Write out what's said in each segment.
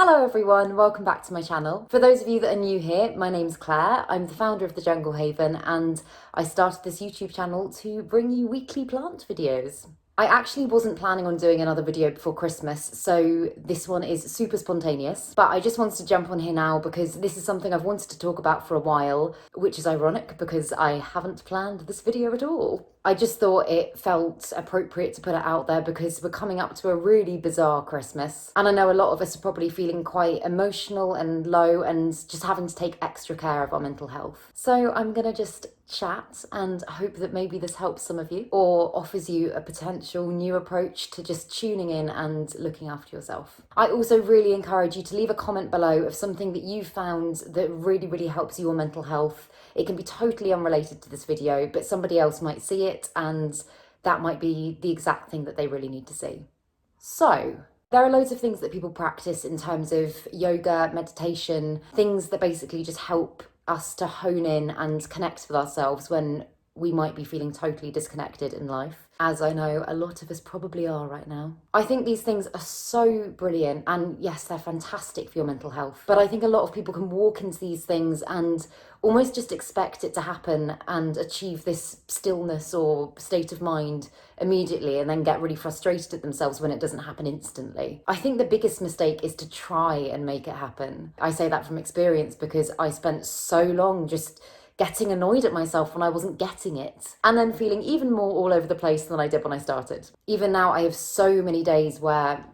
Hello everyone, welcome back to my channel. For those of you that are new here, my name's Claire. I'm the founder of The Jungle Haven and I started this YouTube channel to bring you weekly plant videos. I actually wasn't planning on doing another video before Christmas, so this one is super spontaneous, but I just wanted to jump on here now because this is something I've wanted to talk about for a while, which is ironic because I haven't planned this video at all. I just thought it felt appropriate to put it out there because we're coming up to a really bizarre Christmas. And I know a lot of us are probably feeling quite emotional and low and just having to take extra care of our mental health. So I'm gonna just chat and hope that maybe this helps some of you or offers you a potential new approach to just tuning in and looking after yourself. I also really encourage you to leave a comment below of something that you found that really helps your mental health. It can be totally unrelated to this video, but somebody else might see it and that might be the exact thing that they really need to see. So, there are loads of things that people practice in terms of yoga, meditation, things that basically just help us to hone in and connect with ourselves when we might be feeling totally disconnected in life, as I know a lot of us probably are right now. I think these things are so brilliant and yes, they're fantastic for your mental health, but I think a lot of people can walk into these things and almost just expect it to happen and achieve this stillness or state of mind immediately and then get really frustrated at themselves when it doesn't happen instantly. I think the biggest mistake is to try and make it happen. I say that from experience because I spent so long just getting annoyed at myself when I wasn't getting it, and then feeling even more all over the place than I did when I started. Even now, I have so many days where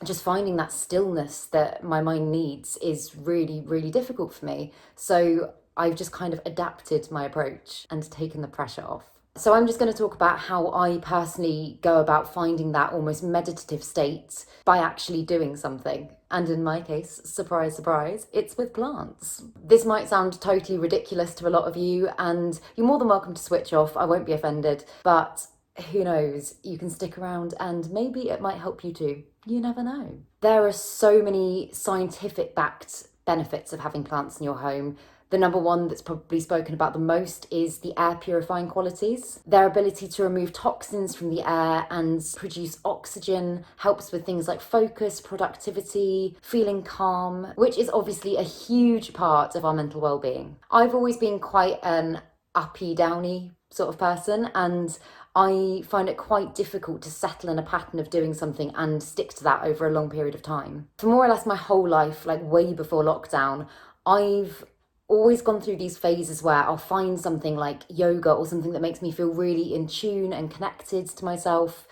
just finding that stillness that my mind needs is really difficult for me. So I've just kind of adapted my approach and taken the pressure off. So I'm just going to talk about how I personally go about finding that almost meditative state by actually doing something. And in my case, surprise, surprise, it's with plants. This might sound totally ridiculous to a lot of you, and you're more than welcome to switch off. I won't be offended, but who knows? You can stick around and maybe it might help you too. You never know. There are so many scientific backed benefits of having plants in your home. The number one that's probably spoken about the most is the air purifying qualities. Their ability to remove toxins from the air and produce oxygen helps with things like focus, productivity, feeling calm, which is obviously a huge part of our mental well-being. I've always been quite an uppy, downy sort of person, and I find it quite difficult to settle in a pattern of doing something and stick to that over a long period of time. For more or less my whole life, like way before lockdown, I've always gone through these phases where I'll find something like yoga or something that makes me feel really in tune and connected to myself,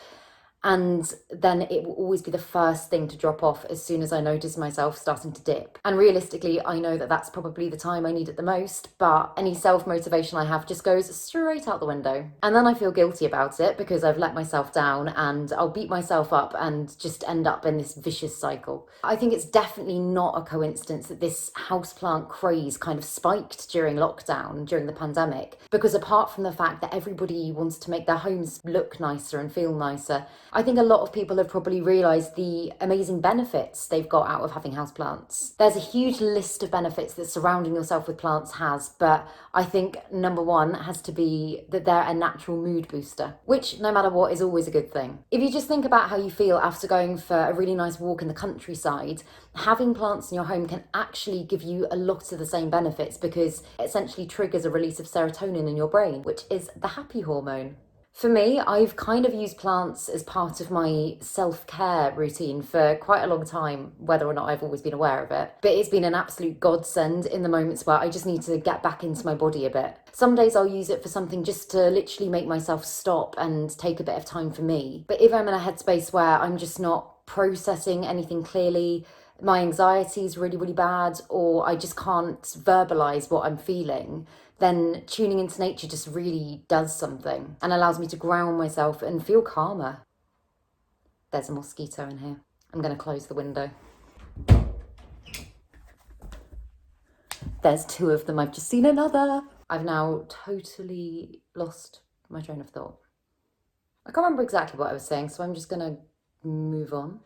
and then it will always be the first thing to drop off as soon as I notice myself starting to dip. And realistically, I know that that's probably the time I need it the most, but any self-motivation I have just goes straight out the window. And then I feel guilty about it because I've let myself down and I'll beat myself up and just end up in this vicious cycle. I think it's definitely not a coincidence that this houseplant craze kind of spiked during lockdown, during the pandemic, because apart from the fact that everybody wants to make their homes look nicer and feel nicer, I think a lot of people have probably realised the amazing benefits they've got out of having houseplants. There's a huge list of benefits that surrounding yourself with plants has, but I think number one has to be that they're a natural mood booster, which no matter what is always a good thing. If you just think about how you feel after going for a really nice walk in the countryside, having plants in your home can actually give you a lot of the same benefits because it essentially triggers a release of serotonin in your brain, which is the happy hormone. For me, I've kind of used plants as part of my self-care routine for quite a long time, whether or not I've always been aware of it. But it's been an absolute godsend in the moments where I just need to get back into my body a bit. Some days I'll use it for something just to literally make myself stop and take a bit of time for me. But if I'm in a headspace where I'm just not processing anything clearly, my anxiety is really bad, or I just can't verbalize what I'm feeling, then tuning into nature just really does something and allows me to ground myself and feel calmer. There's a mosquito in here. I'm going to close the window. There's two of them. I've just seen another. I've now totally lost my train of thought. I can't remember exactly what I was saying, so I'm just going to move on.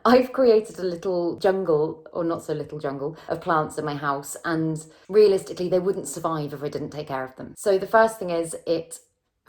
I've created a little jungle, or not so little jungle, of plants in my house, and realistically they wouldn't survive if I didn't take care of them. So the first thing is it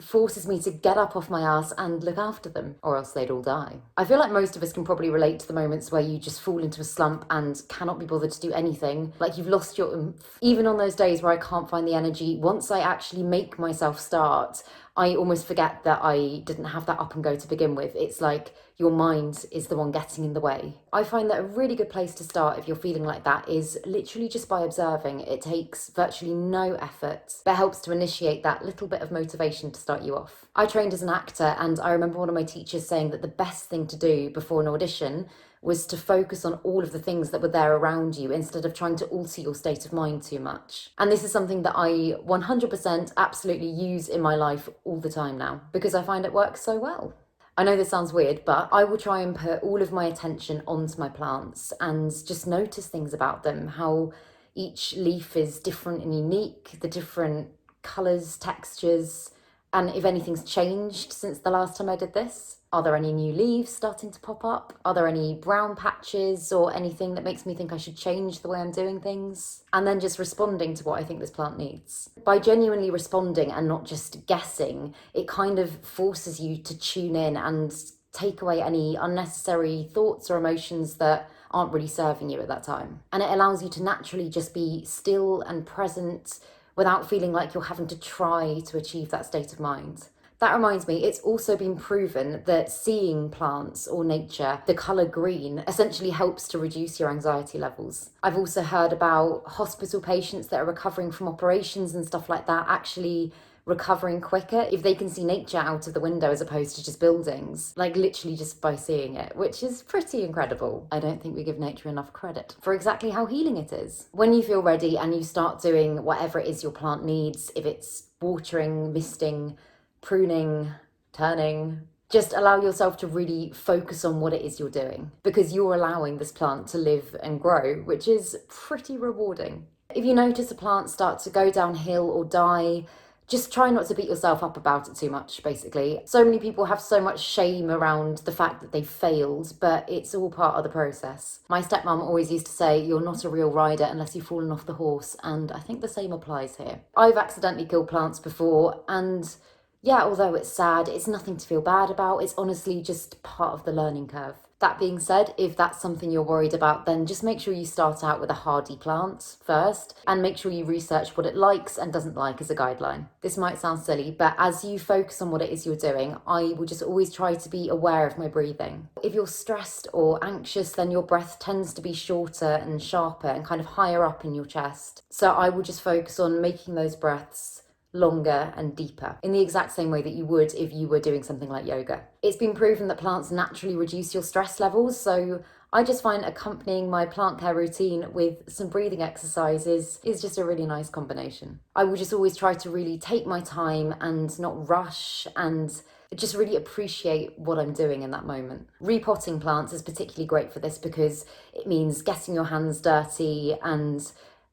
forces me to get up off my ass and look after them, or else they'd all die. I feel like most of us can probably relate to the moments where you just fall into a slump and cannot be bothered to do anything, like you've lost your oomph. Even on those days where I can't find the energy, once I actually make myself start, I almost forget that I didn't have that up and go to begin with. It's like your mind is the one getting in the way. I find that a really good place to start if you're feeling like that is literally just by observing. It takes virtually no effort, but helps to initiate that little bit of motivation to start you off. I trained as an actor, and I remember one of my teachers saying that the best thing to do before an audition was to focus on all of the things that were there around you instead of trying to alter your state of mind too much. And this is something that I 100% absolutely use in my life all the time now, because I find it works so well. I know this sounds weird, but I will try and put all of my attention onto my plants and just notice things about them, how each leaf is different and unique, the different colours, textures, and if anything's changed since the last time I did this. Are there any new leaves starting to pop up? Are there any brown patches or anything that makes me think I should change the way I'm doing things? And then just responding to what I think this plant needs. By genuinely responding and not just guessing, it kind of forces you to tune in and take away any unnecessary thoughts or emotions that aren't really serving you at that time. And it allows you to naturally just be still and present without feeling like you're having to try to achieve that state of mind. That reminds me, it's also been proven that seeing plants or nature, the colour green, essentially helps to reduce your anxiety levels. I've also heard about hospital patients that are recovering from operations and stuff like that actually recovering quicker if they can see nature out of the window as opposed to just buildings, like literally just by seeing it, which is pretty incredible. I don't think we give nature enough credit for exactly how healing it is. When you feel ready and you start doing whatever it is your plant needs, if it's watering, misting, pruning, turning, just allow yourself to really focus on what it is you're doing, because you're allowing this plant to live and grow, which is pretty rewarding. If you notice a plant start to go downhill or die, just try not to beat yourself up about it too much, basically. So many people have so much shame around the fact that they failed, but it's all part of the process. My stepmom always used to say, you're not a real rider unless you've fallen off the horse, and I think the same applies here. I've accidentally killed plants before, and yeah, although it's sad, it's nothing to feel bad about. It's honestly just part of the learning curve. That being said, if that's something you're worried about, then just make sure you start out with a hardy plant first, and make sure you research what it likes and doesn't like as a guideline. This might sound silly, but as you focus on what it is you're doing, I will just always try to be aware of my breathing. If you're stressed or anxious, then your breath tends to be shorter and sharper and kind of higher up in your chest. So I will just focus on making those breaths longer and deeper, in the exact same way that you would if you were doing something like yoga. It's been proven that plants naturally reduce your stress levels, so I just find accompanying my plant care routine with some breathing exercises is just a really nice combination. I will just always try to really take my time and not rush, and just really appreciate what I'm doing in that moment. Repotting plants is particularly great for this because it means getting your hands dirty, and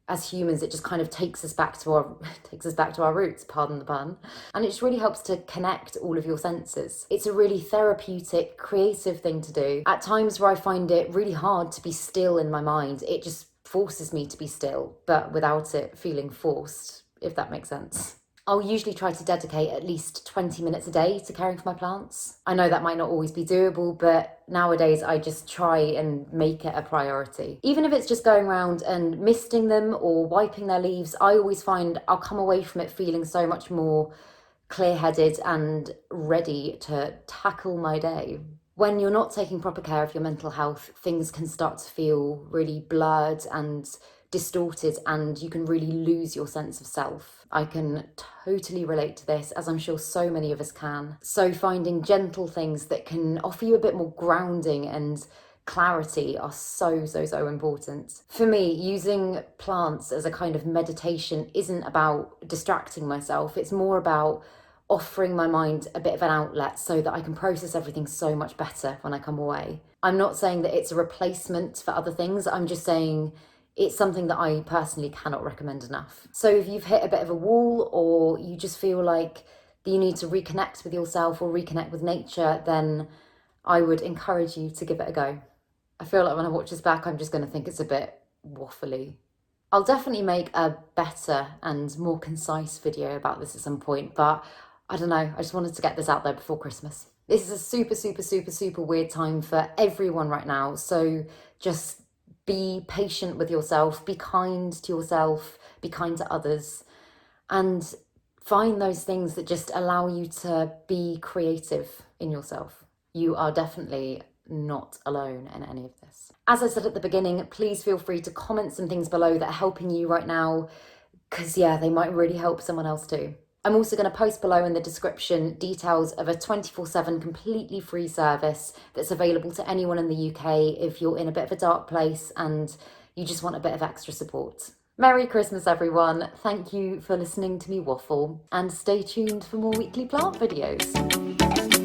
as humans, it just kind of takes us back to our roots, pardon the pun. And it just really helps to connect all of your senses. It's a really therapeutic, creative thing to do. At times where I find it really hard to be still in my mind, it just forces me to be still, but without it feeling forced, if that makes sense. I'll usually try to dedicate at least 20 minutes a day to caring for my plants. I know that might not always be doable, but nowadays I just try and make it a priority. Even if it's just going around and misting them or wiping their leaves, I always find I'll come away from it feeling so much more clear-headed and ready to tackle my day. When you're not taking proper care of your mental health, things can start to feel really blurred and distorted, and you can really lose your sense of self. I can totally relate to this, as I'm sure so many of us can. So finding gentle things that can offer you a bit more grounding and clarity are so important. For me, using plants as a kind of meditation isn't about distracting myself. It's more about offering my mind a bit of an outlet so that I can process everything so much better when I come away. I'm not saying that it's a replacement for other things. I'm just saying it's something that I personally cannot recommend enough. So if you've hit a bit of a wall, or you just feel like you need to reconnect with yourself or reconnect with nature, then I would encourage you to give it a go. I feel like when I watch this back, I'm just going to think it's a bit waffly. I'll definitely make a better and more concise video about this at some point, but I don't know, I just wanted to get this out there before Christmas. This is a super weird time for everyone right now. So just be patient with yourself, be kind to yourself, be kind to others, and find those things that just allow you to be creative in yourself. You are definitely not alone in any of this. As I said at the beginning, please feel free to comment some things below that are helping you right now, because yeah, they might really help someone else too. I'm also going to post below in the description details of a 24/7 completely free service that's available to anyone in the UK if you're in a bit of a dark place and you just want a bit of extra support. Merry Christmas, everyone. Thank you for listening to me waffle, and stay tuned for more weekly plant videos.